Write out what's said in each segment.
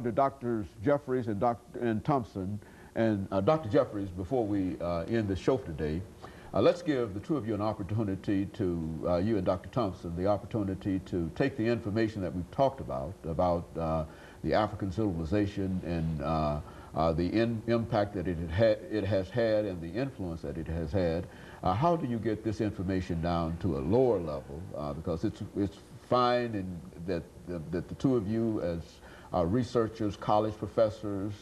To Drs. Jeffries and Thompson, and Dr. Jeffries, before we end the show today, let's give the two of you an opportunity to, you and Dr. Thompson, the opportunity to take the information that we've talked about the African civilization and the impact that it has had and the influence that it has had. How do you get this information down to a lower level? Because it's fine and that the two of you as researchers, college professors,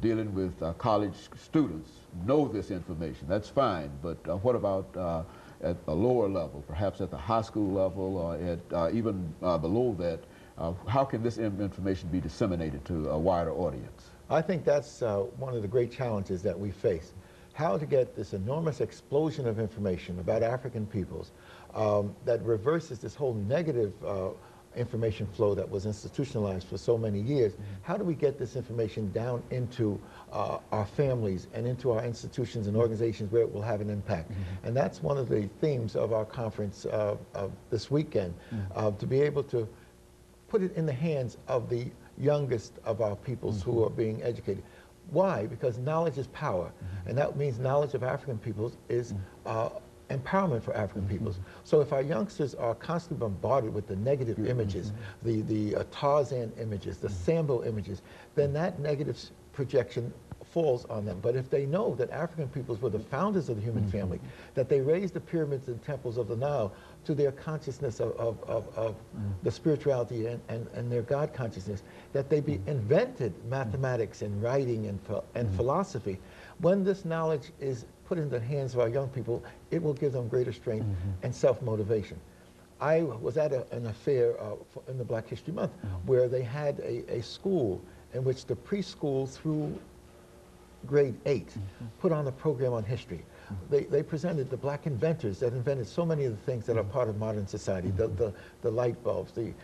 dealing with college students know this information. That's fine, but what about at a lower level, perhaps at the high school level or at even below that? How can this information be disseminated to a wider audience? I think that's one of the great challenges that we face. How to get this enormous explosion of information about African peoples that reverses this whole negative information flow that was institutionalized for so many years. How do we get this information down into our families and into our institutions and organizations where it will have an impact? And that's one of the themes of our conference this weekend, to be able to put it in the hands of the youngest of our peoples who are being educated. Why? Because knowledge is power, and that means knowledge of African peoples is empowerment for African peoples. So if our youngsters are constantly bombarded with the negative images, the Tarzan images, the Sambo images, then that negative projection falls on them. But if they know that African peoples were the founders of the human family, that they raised the pyramids and temples of the Nile to their consciousness of the spirituality and their God consciousness, that they invented mathematics and writing and philosophy, when this knowledge is put in the hands of our young people, it will give them greater strength and self-motivation. I was at an affair in the Black History Month where they had a school in which the preschool through grade 8 put on a program on history. They presented the black inventors that invented so many of the things that are part of modern society, the light bulbs, the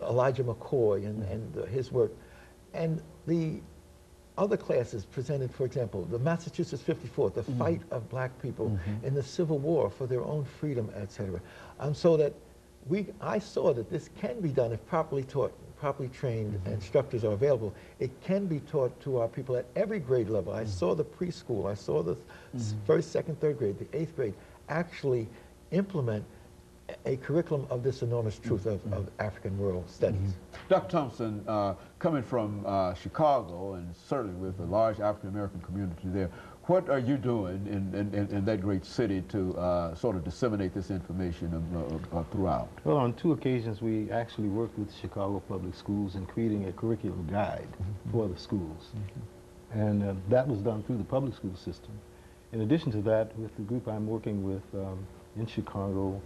Elijah McCoy and his work. And the other classes presented, for example, the Massachusetts 54th, the fight of black people in the Civil War for their own freedom, etc. So that I saw that this can be done if properly taught, properly trained instructors are available. It can be taught to our people at every grade level. I saw the preschool, I saw the first, second, third grade, the 8th grade actually implement a curriculum of this enormous truth of African rural studies. Dr. Thompson, coming from Chicago and certainly with a large African-American community there, what are you doing in that great city to sort of disseminate this information throughout? Well, on 2 occasions we actually worked with Chicago Public Schools in creating a curriculum guide for the schools. And that was done through the public school system. In addition to that, with the group I'm working with in Chicago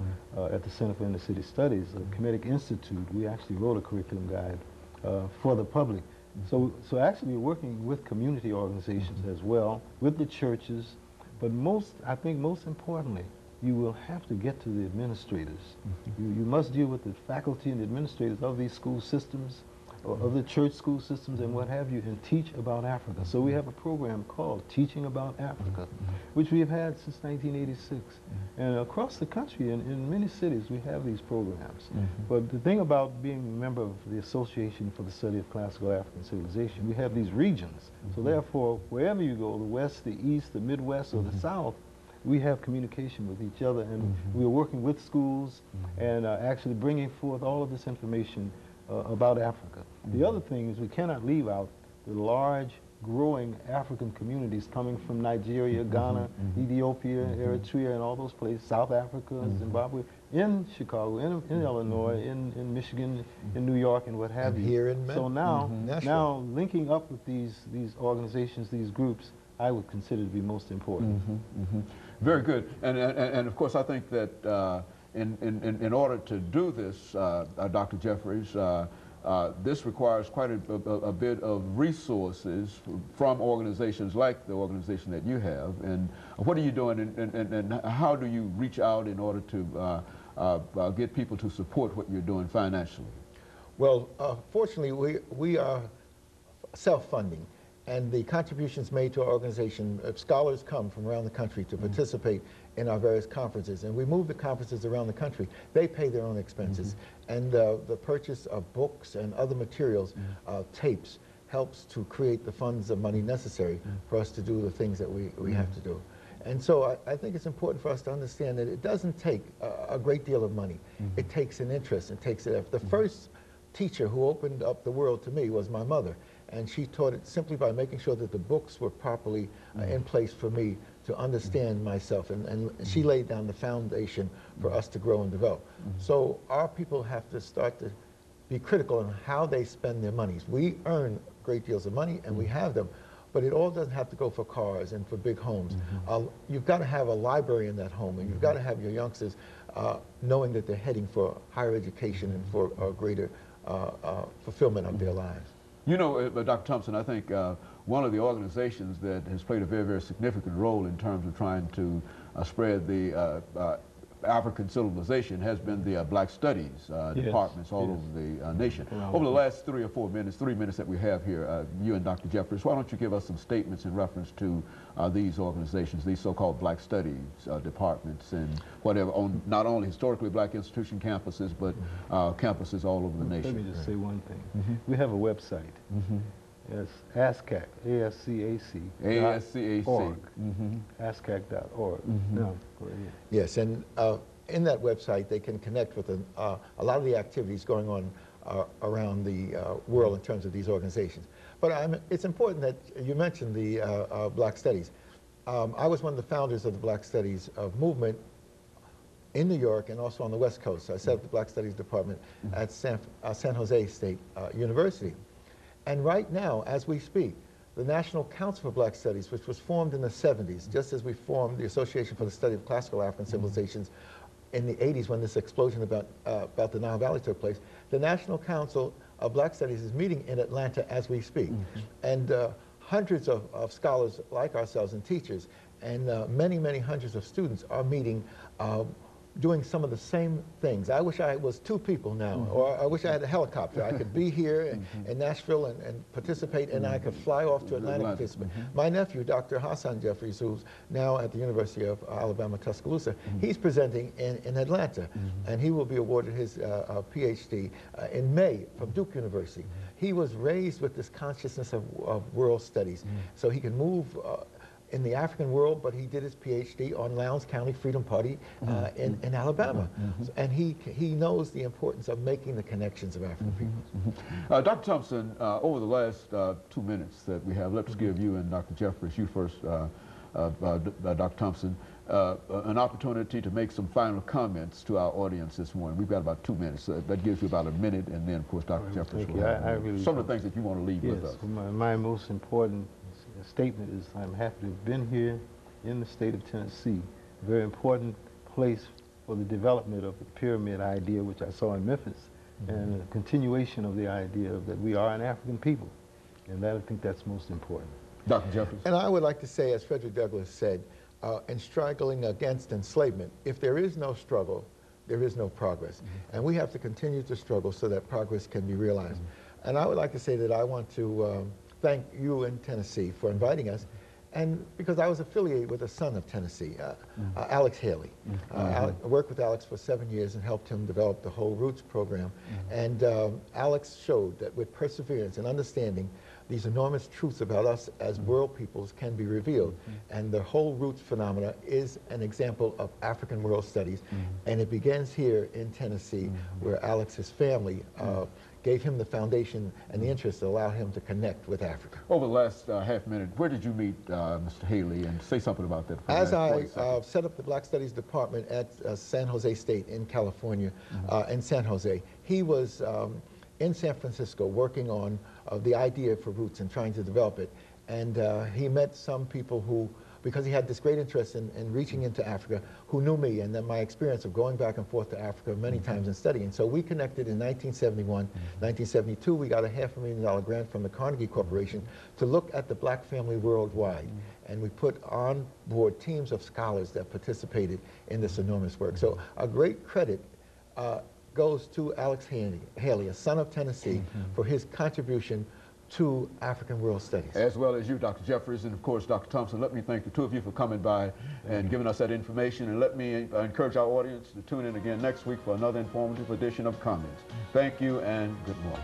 at the Center for Inner City Studies, the Kemetic Institute, we actually wrote a curriculum guide for the public. So actually we're working with community organizations as well, with the churches, but I think most importantly, you will have to get to the administrators. You must deal with the faculty and the administrators of these school systems, or of the church school systems and what have you, and teach about Africa. So we have a program called Teaching About Africa, which we have had since 1986. And across the country, in many cities, we have these programs. But the thing about being a member of the Association for the Study of Classical African Civilization, we have these regions. So therefore, wherever you go, the West, the East, the Midwest, or the South, we have communication with each other, and we're working with schools and actually bringing forth all of this information about Africa. The other thing is we cannot leave out the large, growing African communities coming from Nigeria, Ghana, Ethiopia, Eritrea, and all those places, South Africa, Zimbabwe, in Chicago, in Illinois, in Michigan, in New York, and what have you. Here in so now linking up with these organizations, these groups, I would consider to be most important. Very good. And of course, I think that in order to do this, Dr. Jeffries, this requires quite a bit of resources from organizations like the organization that you have. And what are you doing, and how do you reach out in order to get people to support what you're doing financially? Well, fortunately, we are self-funding. and the contributions made to our organization, scholars come from around the country to participate in our various conferences, and we move the conferences around the country. They pay their own expenses, and the purchase of books and other materials, tapes, helps to create the funds of money necessary for us to do the things that we have to do. And so I think it's important for us to understand that it doesn't take a great deal of money. It takes an interest, it takes an effort. The first teacher who opened up the world to me was my mother, and she taught it simply by making sure that the books were properly in place for me to understand myself, and she laid down the foundation for us to grow and develop. So our people have to start to be critical on how they spend their monies. We earn great deals of money, and we have them, but it all doesn't have to go for cars and for big homes. You've got to have a library in that home, and you've got to have your youngsters knowing that they're heading for higher education and for a greater fulfillment of their lives. You know, Dr. Thompson, I think one of the organizations that has played a very, very significant role in terms of trying to spread the African civilization has been the Black Studies departments all over the nation. Over the last 3 or 4 minutes, 3 minutes that we have here, you and Dr. Jeffries, why don't you give us some statements in reference to these organizations, these so-called Black Studies departments and whatever, on not only historically Black institution campuses, but campuses all over the nation. Let me just say one thing. We have a website. It's ASCAC, A-S-C-A-C. ASCAC. ASCAC.org. No, go ahead. Yes, and in that website they can connect with a lot of the activities going on around the world in terms of these organizations. But it's important that you mentioned the Black Studies. I was one of the founders of the Black Studies movement in New York and also on the West Coast. I set up the Black Studies Department at San Jose State University. And right now, as we speak, the National Council for Black Studies, which was formed in the 70s, just as we formed the Association for the Study of Classical African Civilizations in the 80s when this explosion about the Nile Valley took place, the National Council of Black Studies is meeting in Atlanta as we speak. And hundreds of scholars like ourselves and teachers and many, many hundreds of students are meeting doing some of the same things. I wish I was 2 people now, or I wish I had a helicopter. I could be here in Nashville and participate, and I could fly off to Atlanta and participate. My nephew, Dr. Hassan Jeffries, who's now at the University of Alabama, Tuscaloosa, he's presenting in Atlanta, and he will be awarded his PhD in May from Duke University. He was raised with this consciousness of world studies, so he can move in the African world, but he did his PhD on Lowndes County Freedom Party in Alabama. And he knows the importance of making the connections of African peoples. Dr. Thompson, over the last 2 minutes that we have, let's give you and Dr. Jeffries, you first, Dr. Thompson, an opportunity to make some final comments to our audience this morning. We've got about 2 minutes. That gives you about a minute, and then, of course, Dr. Jeffries will have some of the things that you want to leave with us. My most important statement is I'm happy to have been here in the state of Tennessee, a very important place for the development of the pyramid idea, which I saw in Memphis, and a continuation of the idea that we are an African people, and I think that's most important. Dr. Jeffries. And I would like to say, as Frederick Douglass said, in struggling against enslavement, if there is no struggle, there is no progress. And we have to continue to struggle so that progress can be realized. And I would like to say that I want to thank you in Tennessee for inviting us, and because I was affiliated with a son of Tennessee, Alex Haley. I worked with Alex for 7 years and helped him develop the whole Roots program. And Alex showed that with perseverance and understanding, these enormous truths about us as world peoples can be revealed. And the whole Roots phenomena is an example of African world studies. And it begins here in Tennessee, where Alex's family gave him the foundation and the interest to allow him to connect with Africa. Over the last half minute, where did you meet Mr. Haley, and say something about that? As I set up the Black Studies Department at San Jose State in California, in San Jose, he was in San Francisco working on the idea for Roots and trying to develop it. And he met some people who, because he had this great interest in reaching into Africa, who knew me and then my experience of going back and forth to Africa many times and studying. So we connected in 1971. 1972, we got a $500,000 grant from the Carnegie Corporation to look at the Black family worldwide. And we put on board teams of scholars that participated in this enormous work. So a great credit goes to Alex Haley, a son of Tennessee, for his contribution to African World Studies. As well as you, Dr. Jeffries, and of course, Dr. Thompson. Let me thank the two of you for coming by and giving us that information, and let me encourage our audience to tune in again next week for another informative edition of Comments. Thank you and good morning.